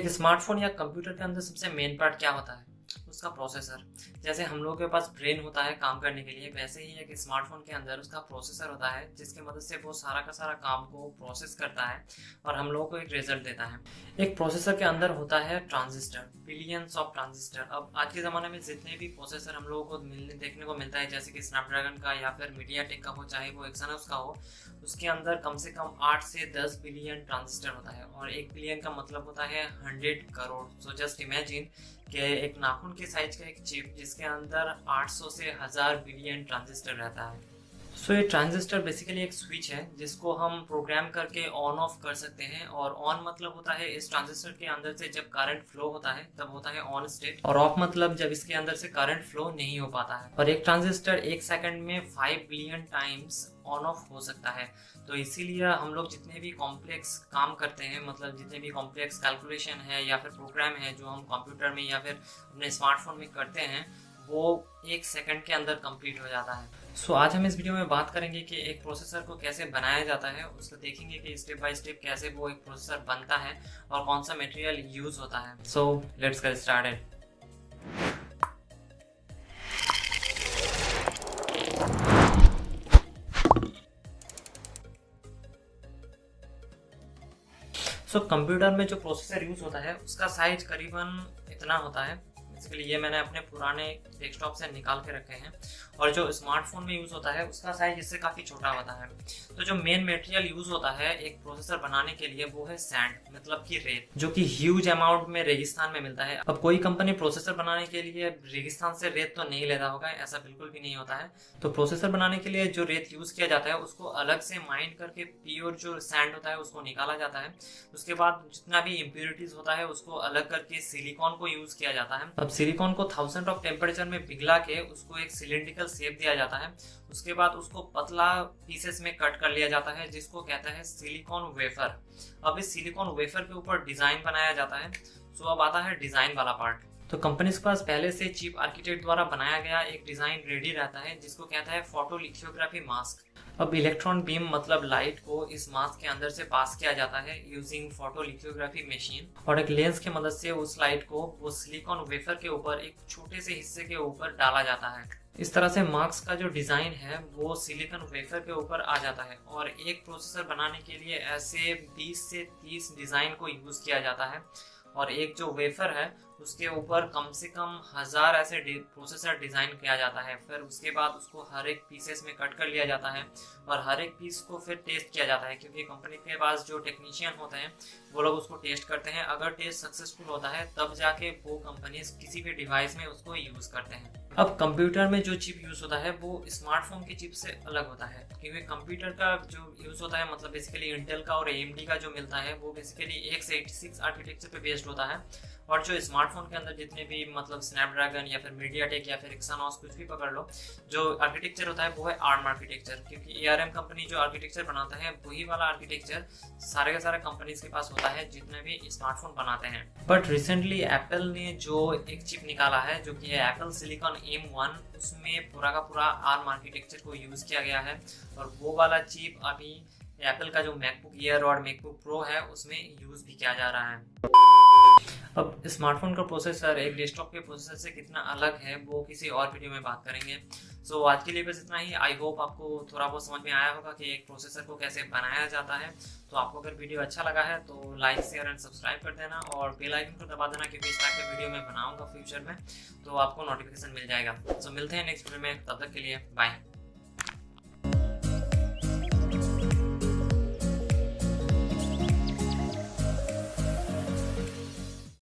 एक स्मार्टफोन या कंप्यूटर के अंदर सबसे मेन पार्ट क्या होता है? उसका प्रोसेसर। जैसे हम लोगों के पास ब्रेन होता है काम करने के लिए, वैसे ही एक स्मार्टफोन के अंदर उसका प्रोसेसर होता है जिसकी मदद से वो सारा का सारा काम को प्रोसेस करता है और हम लोगों को एक रिजल्ट देता है। एक प्रोसेसर के अंदर होता है ट्रांजिस्टर, बिलियंस ऑफ ट्रांजिस्टर। अब आज के ज़माने में जितने भी प्रोसेसर हम लोगों को देखने को मिलता है, जैसे कि स्नैपड्रैगन का या फिर मीडियाटेक का हो, चाहे वो एक्सयनोस का हो, उसके अंदर कम से कम 8 से 10 बिलियन ट्रांजिस्टर होता है और 1 बिलियन का मतलब होता है 100 करोड़। सो जस्ट इमेजिन कि एक नाखून के साइज का एक चिप जिसके अंदर 800 से 1000 बिलियन ट्रांजिस्टर रहता है। सो ये ट्रांजिस्टर बेसिकली एक स्विच है जिसको हम प्रोग्राम करके ऑन ऑफ कर सकते हैं। और ऑन मतलब होता है इस ट्रांजिस्टर के अंदर से जब करंट फ्लो होता है तब होता है ऑन स्टेट, और ऑफ मतलब जब इसके अंदर से करंट फ्लो नहीं हो पाता है। और एक ट्रांजिस्टर 1 सेकंड में 5 बिलियन टाइम्स ऑन ऑफ हो सकता है। तो इसीलिए हम लोग जितने भी कॉम्प्लेक्स काम करते हैं, मतलब जितने भी कॉम्प्लेक्स कैलकुलेशन है या फिर प्रोग्राम है जो हम कंप्यूटर में या फिर अपने स्मार्टफोन में करते हैं, वो 1 सेकंड के अंदर कंप्लीट हो जाता है। सो आज हम इस वीडियो में बात करेंगे कि एक प्रोसेसर को कैसे बनाया जाता है, उसको देखेंगे कि स्टेप बाय स्टेप कैसे वो एक प्रोसेसर बनता है और कौन सा मटेरियल यूज होता है। So let's get started. So computer में जो प्रोसेसर यूज होता है उसका साइज करीबन इतना होता है। बेसिकली ये मैंने अपने पुराने डेस्कटॉप से निकाल के रखे हैं। और जो स्मार्टफोन में यूज़ होता है उसका साइज इससे काफ़ी छोटा होता है। तो जो मेन मटेरियल यूज़ होता है एक प्रोसेसर बनाने के लिए वो है सैंड, मतलब कि रेत, जो कि ह्यूज अमाउंट में रेगिस्तान में मिलता है। अब कोई कंपनी प्रोसेसर बनाने के लिए रेगिस्तान से रेत तो नहीं लेता होगा, ऐसा बिल्कुल भी नहीं होता है। तो प्रोसेसर बनाने के लिए जो रेत यूज़ किया जाता है उसको अलग से माइंड करके प्योर जो सैंड होता है उसको निकाला जाता है। उसके बाद जितना भी इम्प्योरिटीज होता है उसको अलग करके सिलिकॉन को यूज़ किया जाता है। अब सिलिकॉन को 1000 ऑफ टेम्परेचर में पिघला के उसको एक सिलिंड्रिकल शेप दिया जाता है। उसके बाद उसको पतला पीसेस में कट कर लिया जाता है जिसको कहता है सिलिकॉन वेफर। अब इस सिलिकॉन वेफर के ऊपर डिजाइन बनाया जाता है। सो अब आता है डिजाइन वाला पार्ट। तो कंपनी के पास पहले से चिप आर्किटेक्ट द्वारा बनाया गया एक डिजाइन रेडी रहता है जिसको कहता है फोटोलिथोग्राफी मास्क। अब इलेक्ट्रॉन बीम मतलब लाइट को इस मास्क के अंदर से पास किया जाता है यूजिंग फोटोलिथोग्राफी मशीन, और एक लेंस की मदद से उस लाइट को वो सिलिकॉन वेफर के ऊपर एक छोटे से हिस्से के ऊपर डाला जाता है। इस तरह से मास्क का जो डिजाइन है वो सिलिकॉन वेफर के ऊपर आ जाता है। और एक प्रोसेसर बनाने के लिए ऐसे 20 से 30 डिजाइन को यूज किया जाता है। और एक जो वेफर है उसके ऊपर कम से कम 1000 ऐसे प्रोसेसर डिज़ाइन किया जाता है। फिर उसके बाद उसको हर एक पीसेस में कट कर लिया जाता है और हर एक पीस को फिर टेस्ट किया जाता है, क्योंकि कंपनी के पास जो टेक्नीशियन होते हैं वो लोग उसको टेस्ट करते हैं। अगर टेस्ट सक्सेसफुल होता है तब जाके वो कंपनी किसी भी डिवाइस में उसको यूज़ करते हैं। अब कंप्यूटर में जो चिप यूज़ होता है वो स्मार्टफोन की चिप से अलग होता है, क्योंकि कंप्यूटर का जो यूज़ होता है मतलब बेसिकली इंटेल का और AMD का जो मिलता है वो बेसिकली x86 आर्किटेक्चर पे बेस्ड होता है। और जो स्मार्टफोन के अंदर जितने भी मतलब स्नैपड्रैगन या फिर मीडियाटेक या फिर एक्सयनोस कुछ भी पकड़ लो, जो आर्किटेक्चर होता है वो है ARM आर्किटेक्चर, क्योंकि ARM कंपनी जो आर्किटेक्चर बनाता है वही वाला आर्किटेक्चर सारे के सारे कंपनीज के पास होता है जितने भी स्मार्टफोन बनाते हैं। बट रिसेंटली एप्पल ने जो एक चिप निकाला है जो कि है एप्पल सिलिकॉन M1, उसमें पूरा का पूरा ARM आर्किटेक्चर को यूज़ किया गया है। और वो वाला चिप अभी एप्पल का जो मैकबुक एयर और मैकबुक प्रो है उसमें यूज़ भी किया जा रहा है। अब स्मार्टफोन का प्रोसेसर एक डेस्कटॉप के प्रोसेसर से कितना अलग है वो किसी और वीडियो में बात करेंगे। सो आज के लिए बस इतना ही। आई होप आपको थोड़ा बहुत समझ में आया होगा कि एक प्रोसेसर को कैसे बनाया जाता है। तो आपको अगर वीडियो अच्छा लगा है तो लाइक शेयर एंड सब्सक्राइब कर देना और बेल आइकन को दबा देना, क्योंकि इस टाइप के वीडियो मैं बनाऊंगा फ्यूचर में तो आपको नोटिफिकेशन मिल जाएगा। सो मिलते हैं नेक्स्ट वीडियो में, तब तक के लिए बाय।